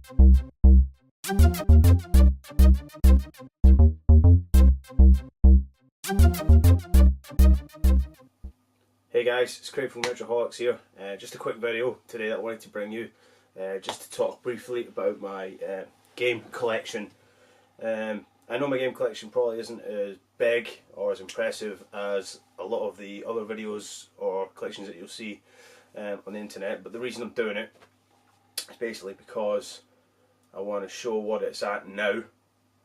Hey guys, it's Craig from Retroholics here. Just a quick video today that I wanted to bring you, just to talk briefly about my game collection. I know my game collection probably isn't as big or as impressive as a lot of the other videos or collections that you'll see on the internet, but the reason I'm doing it is basically because I want to show what it's at now,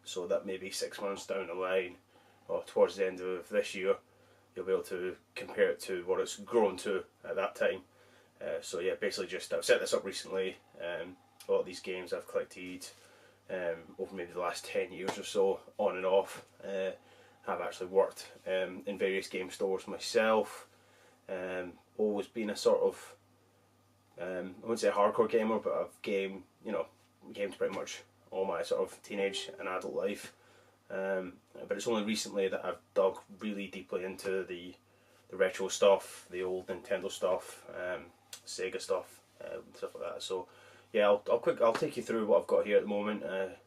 so that maybe 6 months down the line or towards the end of this year you'll be able to compare it to what it's grown to at that time. So yeah, basically just I've set this up recently. A lot of these games I've collected over maybe the last 10 years or so, on and off. I've actually worked in various game stores myself. Always been a sort of, I wouldn't say a hardcore gamer, but I've gamed pretty much all my sort of teenage and adult life. But it's only recently that I've dug really deeply into the retro stuff, the old Nintendo stuff, Sega stuff, stuff like that. So yeah, I'll take you through what I've got here at the moment,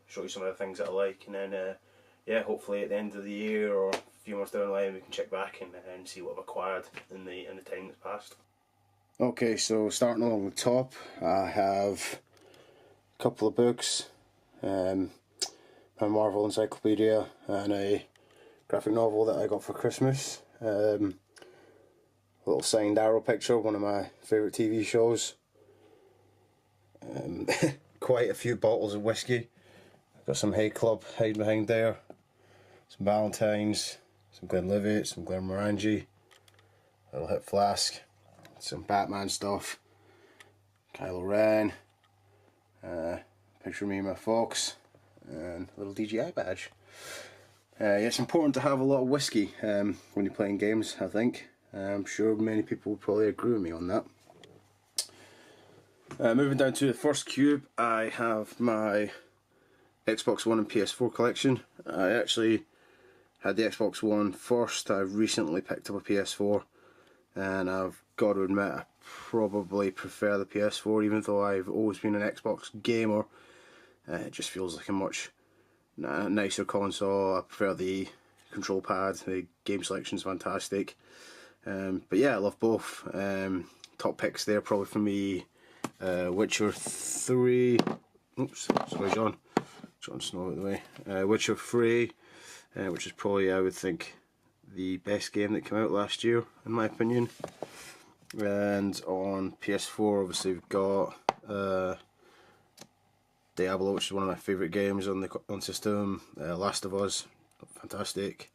show you some of the things that I like, and then yeah, hopefully at the end of the year or a few months down the line we can check back and see what I've acquired in the time that's passed. Okay, so starting along the top, I have a couple of books. A Marvel encyclopedia and a graphic novel that I got for Christmas. A little signed arrow picture, one of my favourite TV shows. Quite a few bottles of whiskey. I've got some Hay Club hiding behind there. Some Valentine's, some Glenlivet, some Glenmorangie, a little hip flask, some Batman stuff, Kylo Ren, picture of me and my fox, and a little DJI badge. Yeah, it's important to have a lot of whiskey when you're playing games, I think. I'm sure many people would probably agree with me on that. Moving down to the first cube, I have my Xbox One and PS4 collection. I actually had the Xbox One first. I recently picked up a PS4, and I've got to admit I probably prefer the PS4, even though I've always been an Xbox gamer. It just feels like a much nicer console. I prefer the control pad, the game selection's fantastic. But yeah, I love both. Top picks there probably for me, Witcher 3, oops, sorry John Snow out of the way. Witcher 3, which is probably, I would think, the best game that came out last year in my opinion. And on PS4 obviously we've got Diablo, which is one of my favourite games on system. Last of Us, fantastic.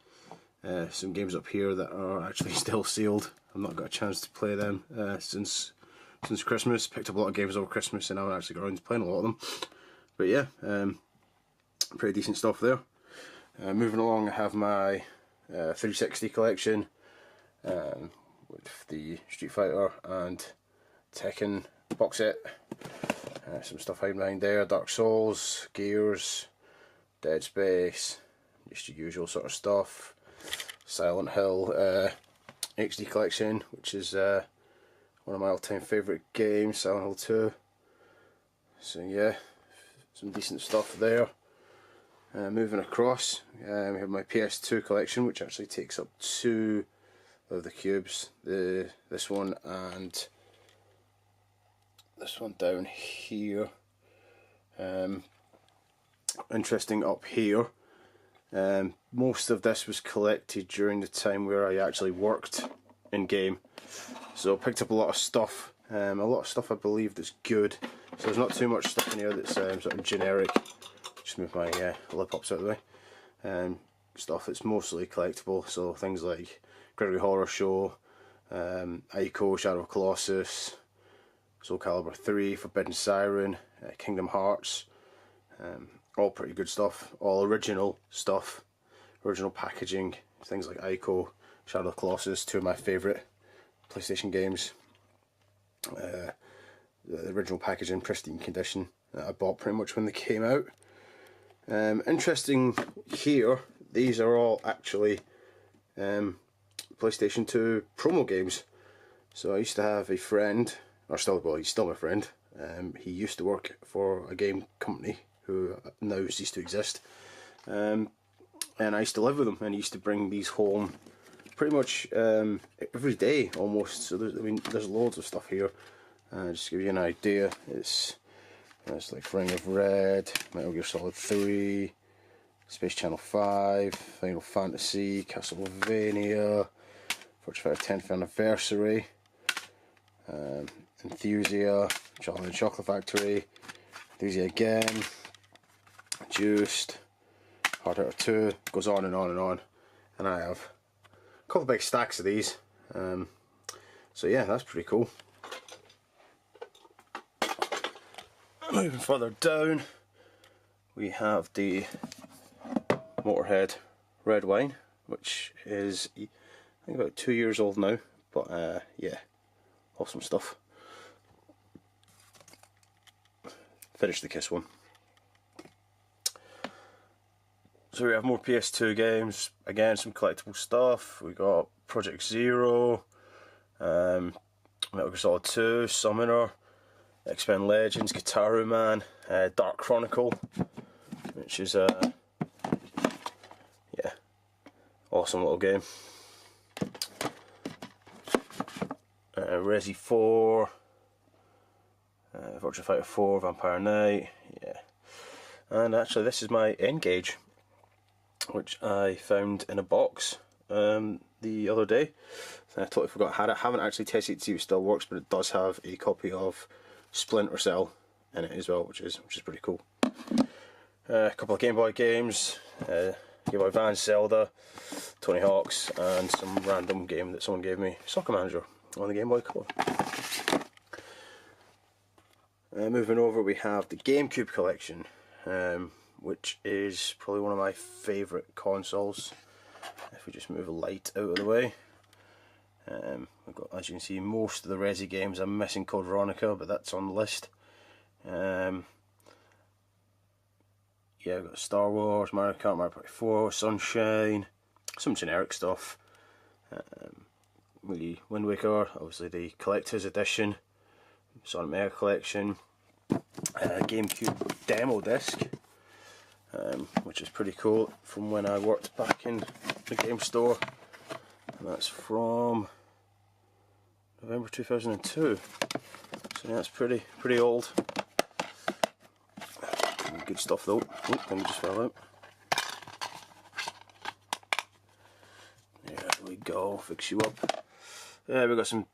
Some games up here that are actually still sealed. I've not got a chance to play them since Christmas. Picked up a lot of games over Christmas and I haven't actually got around to playing a lot of them. But yeah, pretty decent stuff there. Moving along, I have my 360 collection with the Street Fighter and Tekken box set. Some stuff hiding behind there, Dark Souls, Gears, Dead Space, just your usual sort of stuff. Silent Hill HD collection, which is one of my all-time favourite games, Silent Hill 2. So yeah, some decent stuff there. Moving across, we have my PS2 collection, which actually takes up 2 of the cubes. This one and this one down here. Interesting up here, most of this was collected during the time where I actually worked in game, so I picked up a lot of stuff, I believe that's good, so there's not too much stuff in here that's sort of generic. Just move my lip ups out of the way. Stuff that's mostly collectible, so things like Gregory Horror Show, Ico, Shadow of Colossus, Soul Calibur 3, Forbidden Siren, Kingdom Hearts, all pretty good stuff, all original stuff, original packaging, things like Ico, Shadow of Colossus, 2 of my favourite PlayStation games. The original packaging, pristine condition, that I bought pretty much when they came out. Interesting here, these are all actually PlayStation 2 promo games. So I used to have a friend, or still, well, he's still my friend, He used to work for a game company who now ceased to exist, and I used to live with him, and he used to bring these home pretty much every day almost. So there's loads of stuff here. Just to give you an idea, it's like Ring of Red, Metal Gear Solid 3, Space Channel 5, Final Fantasy, Castlevania, Virtua Fighter 10th Anniversary, Enthusia, Charlie and Chocolate Factory, Enthusia again, Juiced, Hard Hitter 2, goes on and on and on. And I have a couple of big stacks of these. So yeah, that's pretty cool. Moving further down, we have the Motorhead red wine, which is I think about 2 years old now, but yeah, awesome stuff. Finished the Kiss one. So we have more PS2 games, again some collectible stuff. We got Project Zero, Metal Gear Solid 2, Summoner, X-Men Legends, Guitar Man, Dark Chronicle, which is yeah, awesome little game. Resi 4, Virtua Fighter 4, Vampire Knight, yeah. And actually this is my N-Gage, which I found in a box the other day. I totally forgot I had it. I haven't actually tested it to see if it still works, but it does have a copy of Splinter Cell in it as well, which is pretty cool. A couple of Game Boy games, Game Boy Advance, Zelda, Tony Hawk's, and some random game that someone gave me, Soccer Manager, on the Game Boy Color. Moving over, we have the GameCube collection, which is probably one of my favourite consoles. If we just move a light out of the way, we've got, as you can see, most of the Resi games. I'm missing Code Veronica, but that's on the list. Yeah, we've got Star Wars, Mario Kart, Mario Party 4, Sunshine, some generic stuff. Wind Waker, obviously the collector's edition, Sonic Mega Collection, GameCube demo disc, which is pretty cool, from when I worked back in the game store, and that's from November 2002. So yeah, it's pretty old. Good stuff though. Oh, thing just fell out. There we go, fix you up. Yeah, we've got some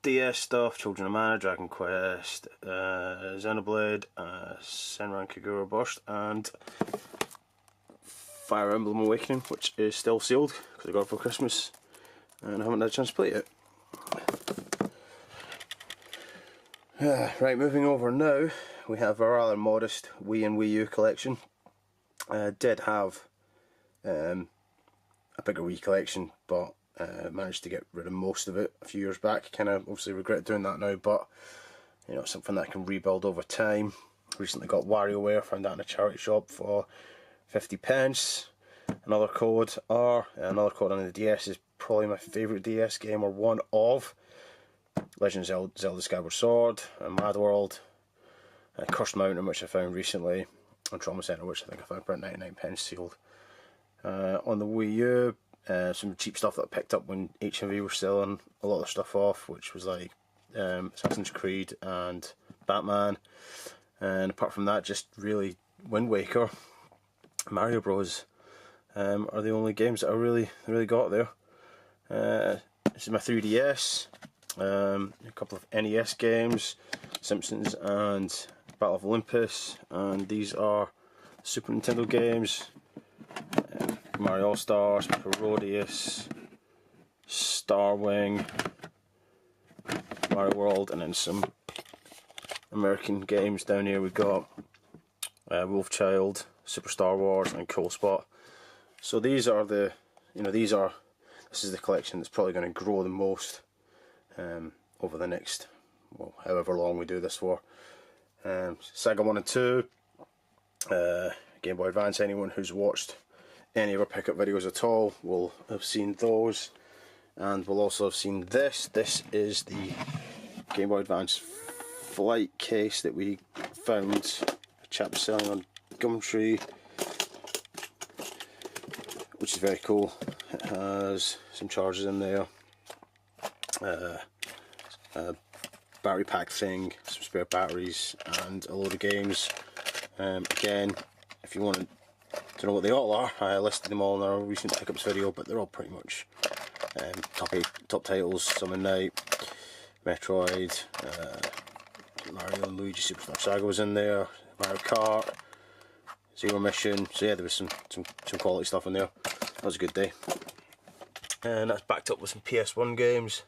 DS stuff, Children of Mana, Dragon Quest, Xenoblade, Senran Kagura Burst, and Fire Emblem Awakening, which is still sealed because I got it for Christmas and I haven't had a chance to play it yet. Right, moving over now, we have a rather modest Wii and Wii U collection. I did have a bigger Wii collection, but managed to get rid of most of it a few years back. Kind of obviously regret doing that now, but you know, something that I can rebuild over time. Recently got WarioWare, found that in a charity shop for 50p. Another code on the DS is probably my favourite DS game, or one of. Legend of Zelda Skyward Sword, Mad World, Cursed Mountain, which I found recently, and Trauma Center, which I think I found for 99p sealed. On the Wii U, some cheap stuff that I picked up when HMV were selling a lot of stuff off, which was like Assassin's Creed and Batman, and apart from that, just really Wind Waker, Mario Bros. Are the only games that I really got there. This is my 3DS, a couple of NES games, Simpsons and Battle of Olympus, and these are Super Nintendo games, Mario All-Stars, Parodius, Starwing, Mario World, and then some American games down here. We've got Wolfchild, Super Star Wars, and Cool Spot. So these are the, this is the collection that's probably going to grow the most over the next, well, however long we do this for. Sega 1 and 2, Game Boy Advance. Anyone who's watched any of our pickup videos at all will have seen those, and will also have seen this. This is the Game Boy Advance flight case that we found a chap selling on Gumtree, which is very cool. It has some chargers in there, a battery pack thing, some spare batteries, and a load of games. Again, if you want to know what they all are, I listed them all in our recent pickups video, but they're all pretty much top titles. Summer Night, Metroid, Mario and Luigi Superstar Saga was in there, Mario Kart, Zero Mission. So yeah, there was some quality stuff in there. That was a good day. And that's backed up with some PS1 games.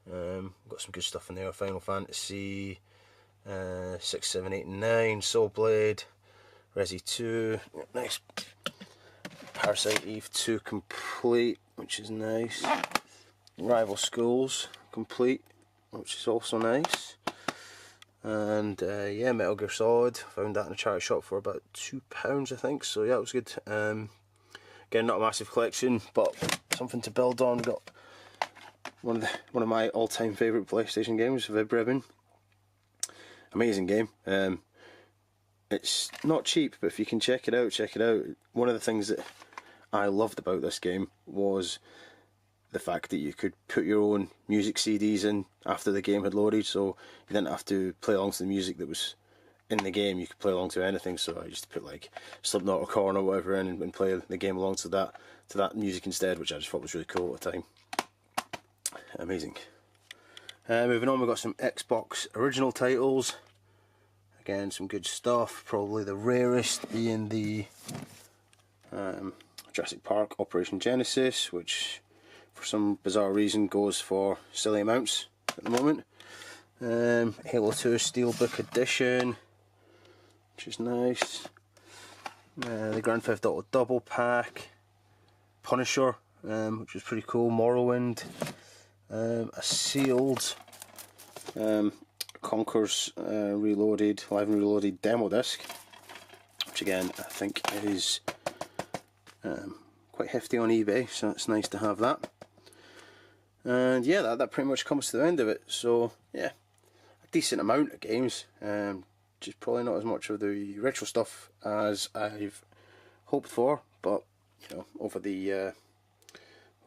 Got some good stuff in there. Final Fantasy 6, 7, 8 and 9, Soul Blade, Resi 2, nice. Parasite Eve 2 complete, which is nice. Rival Schools complete, which is also nice. And yeah, Metal Gear Solid, found that in a charity shop for about £2 I think, so yeah, it was good. Again, not a massive collection, but something to build on. Got one of my all-time favourite PlayStation games, Vib Ribbon. Amazing game. It's not cheap, but if you can check it out, check it out. One of the things that I loved about this game was the fact that you could put your own music CDs in after the game had loaded, so you didn't have to play along to the music that was in the game. You could play along to anything. So I used to put like Slipknot or Korn or whatever in and play the game along to that music instead, which I just thought was really cool at the time. Amazing. Moving on, we've got some Xbox original titles. Again, some good stuff. Probably the rarest being the Jurassic Park Operation Genesis, which for some bizarre reason goes for silly amounts at the moment. Halo 2 Steelbook Edition, which is nice. The Grand Theft Auto Double Pack, Punisher, which is pretty cool. Morrowind, a sealed Conker's Reloaded, Live and Reloaded demo disc, which again I think is quite hefty on eBay, so it's nice to have that. And yeah, that pretty much comes to the end of it. So yeah, a decent amount of games, just probably not as much of the retro stuff as I've hoped for, but you know, over the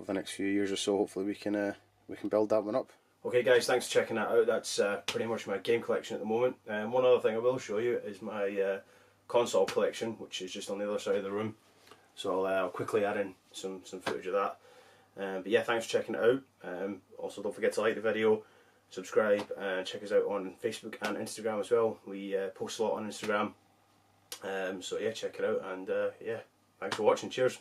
next few years or so, hopefully we can build that one up. Okay guys, thanks for checking that out. That's pretty much my game collection at the moment. One other thing I will show you is my console collection, which is just on the other side of the room. So I'll quickly add in some footage of that. But yeah, thanks for checking it out. Also, don't forget to like the video, subscribe, and check us out on Facebook and Instagram as well. We post a lot on Instagram. So yeah, check it out, and yeah, thanks for watching. Cheers.